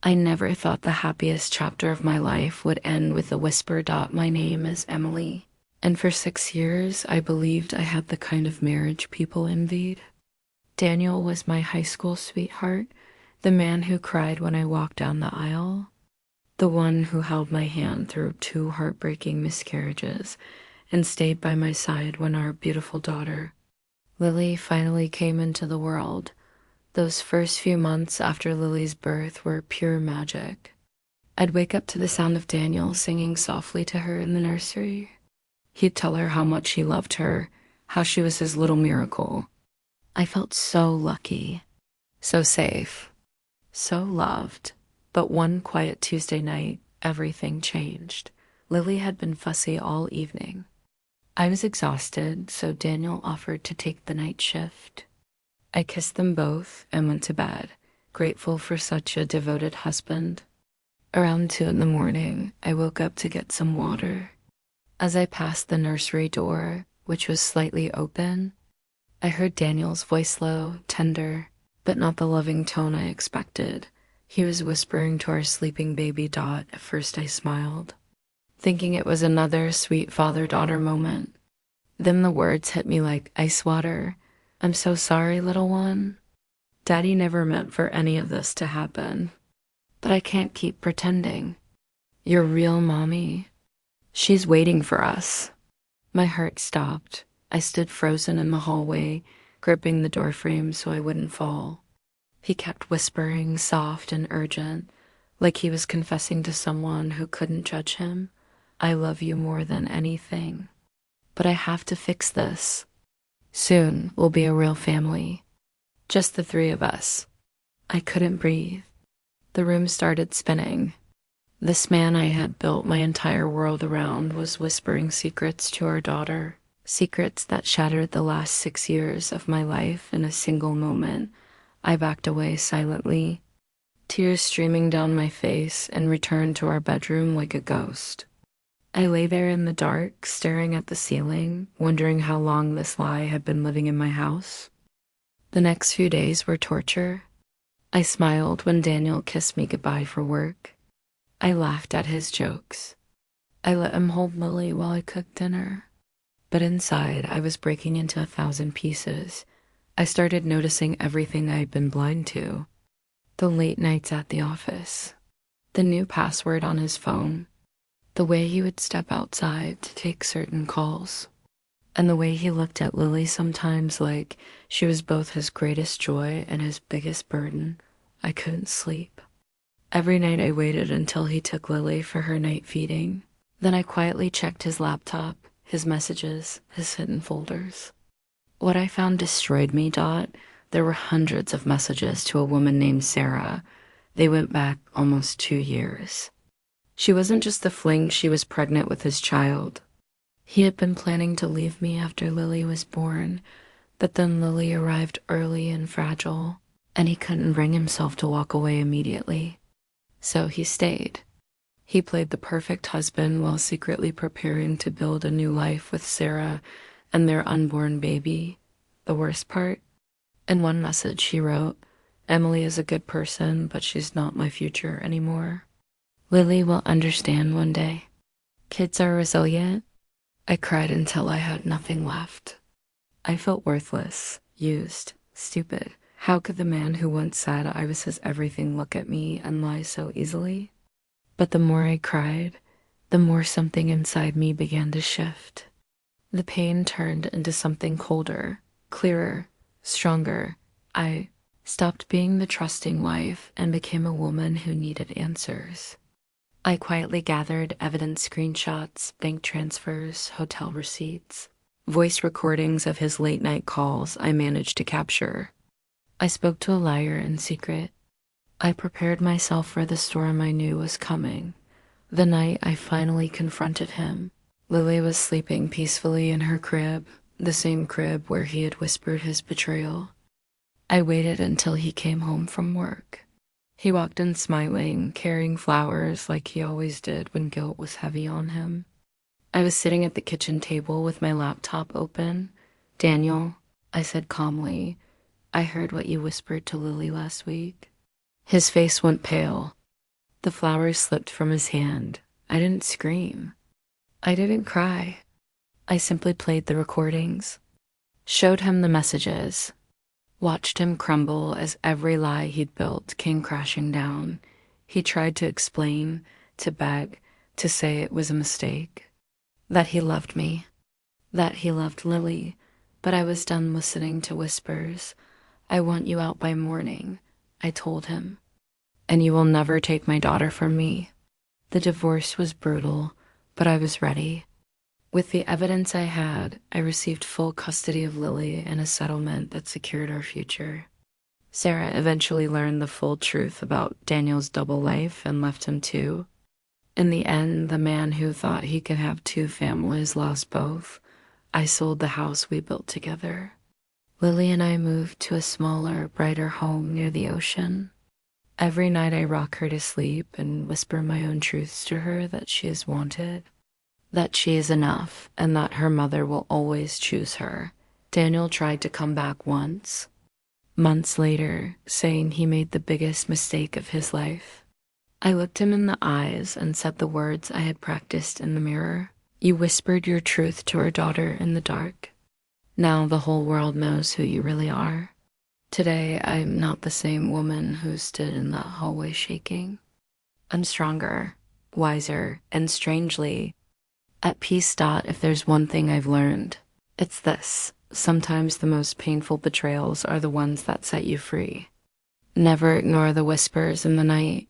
I never thought the happiest chapter of my life would end with a whisper. My name is Emily. And for 6 years, I believed I had the kind of marriage people envied. Daniel was my high school sweetheart, the man who cried when I walked down the aisle, the one who held my hand through 2 heartbreaking miscarriages and stayed by my side when our beautiful daughter, Lily, finally came into the world. Those first few months after Lily's birth were pure magic. I'd wake up to the sound of Daniel singing softly to her in the nursery. He'd tell her how much he loved her, how she was his little miracle. I felt so lucky, so safe, so loved. But one quiet Tuesday night, everything changed. Lily had been fussy all evening. I was exhausted, so Daniel offered to take the night shift. I kissed them both and went to bed, grateful for such a devoted husband. Around 2 in the morning, I woke up to get some water. As I passed the nursery door, which was slightly open, I heard Daniel's voice low, tender, but not the loving tone I expected. He was whispering to our sleeping baby Dot. At first I smiled, thinking it was another sweet father-daughter moment. Then the words hit me like ice water. I'm so sorry, little one. Daddy never meant for any of this to happen. But I can't keep pretending. Your real mommy, she's waiting for us. My heart stopped. I stood frozen in the hallway, gripping the doorframe so I wouldn't fall. He kept whispering, soft and urgent, like he was confessing to someone who couldn't judge him. I love you more than anything. But I have to fix this. Soon we'll be a real family. Just the 3 of us. I couldn't breathe. The room started spinning. This man I had built my entire world around was whispering secrets to our daughter, secrets that shattered the last 6 years of my life in a single moment. I backed away silently, tears streaming down my face, and returned to our bedroom like a ghost. I lay there in the dark, staring at the ceiling, wondering how long this lie had been living in my house. The next few days were torture. I smiled when Daniel kissed me goodbye for work. I laughed at his jokes. I let him hold Lily while I cooked dinner. But inside, I was breaking into 1,000 pieces. I started noticing everything I had been blind to. The late nights at the office, the new password on his phone, the way he would step outside to take certain calls, and the way he looked at Lily sometimes like she was both his greatest joy and his biggest burden. I couldn't sleep. Every night I waited until he took Lily for her night feeding. Then I quietly checked his laptop, his messages, his hidden folders. What I found destroyed me. There were hundreds of messages to a woman named Sarah. They went back almost 2 years. She wasn't just the fling, she was pregnant with his child. He had been planning to leave me after Lily was born, but then Lily arrived early and fragile, and he couldn't bring himself to walk away immediately. So he stayed. He played the perfect husband while secretly preparing to build a new life with Sarah and their unborn baby. The worst part? In one message he wrote, "Emily is a good person, but she's not my future anymore. Lily will understand one day. Kids are resilient." I cried until I had nothing left. I felt worthless, used, stupid. How could the man who once said I was his everything look at me and lie so easily? But the more I cried, the more something inside me began to shift. The pain turned into something colder, clearer, stronger. I stopped being the trusting wife and became a woman who needed answers. I quietly gathered evidence, screenshots, bank transfers, hotel receipts, voice recordings of his late-night calls I managed to capture. I spoke to a liar in secret. I prepared myself for the storm I knew was coming. The night I finally confronted him, Lily was sleeping peacefully in her crib, the same crib where he had whispered his betrayal. I waited until he came home from work. He walked in smiling, carrying flowers like he always did when guilt was heavy on him. I was sitting at the kitchen table with my laptop open. "Daniel," I said calmly, "I heard what you whispered to Lily last week." His face went pale. The flowers slipped from his hand. I didn't scream. I didn't cry. I simply played the recordings, showed him the messages, watched him crumble as every lie he'd built came crashing down. He tried to explain, to beg, to say it was a mistake, that he loved me, that he loved Lily, but I was done listening to whispers. I want you out by morning, I told him, and you will never take my daughter from me. The divorce was brutal, but I was ready. With the evidence I had, I received full custody of Lily and a settlement that secured our future. Sarah eventually learned the full truth about Daniel's double life and left him too. In the end, the man who thought he could have two families lost both. I sold the house we built together. Lily and I moved to a smaller, brighter home near the ocean. Every night I rock her to sleep and whisper my own truths to her, that she is wanted, that she is enough, and that her mother will always choose her. Daniel tried to come back once, months later, saying he made the biggest mistake of his life. I looked him in the eyes and said the words I had practiced in the mirror. You whispered your truth to our daughter in the dark. Now the whole world knows who you really are. Today, I'm not the same woman who stood in that hallway shaking. I'm stronger, wiser, and strangely at peace. If there's one thing I've learned, it's this. Sometimes the most painful betrayals are the ones that set you free. Never ignore the whispers in the night.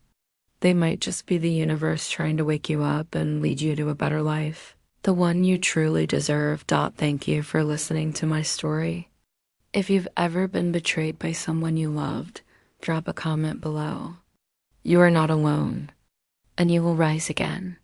They might just be the universe trying to wake you up and lead you to a better life. The one you truly deserve. Thank you for listening to my story. If you've ever been betrayed by someone you loved, drop a comment below. You are not alone, and you will rise again.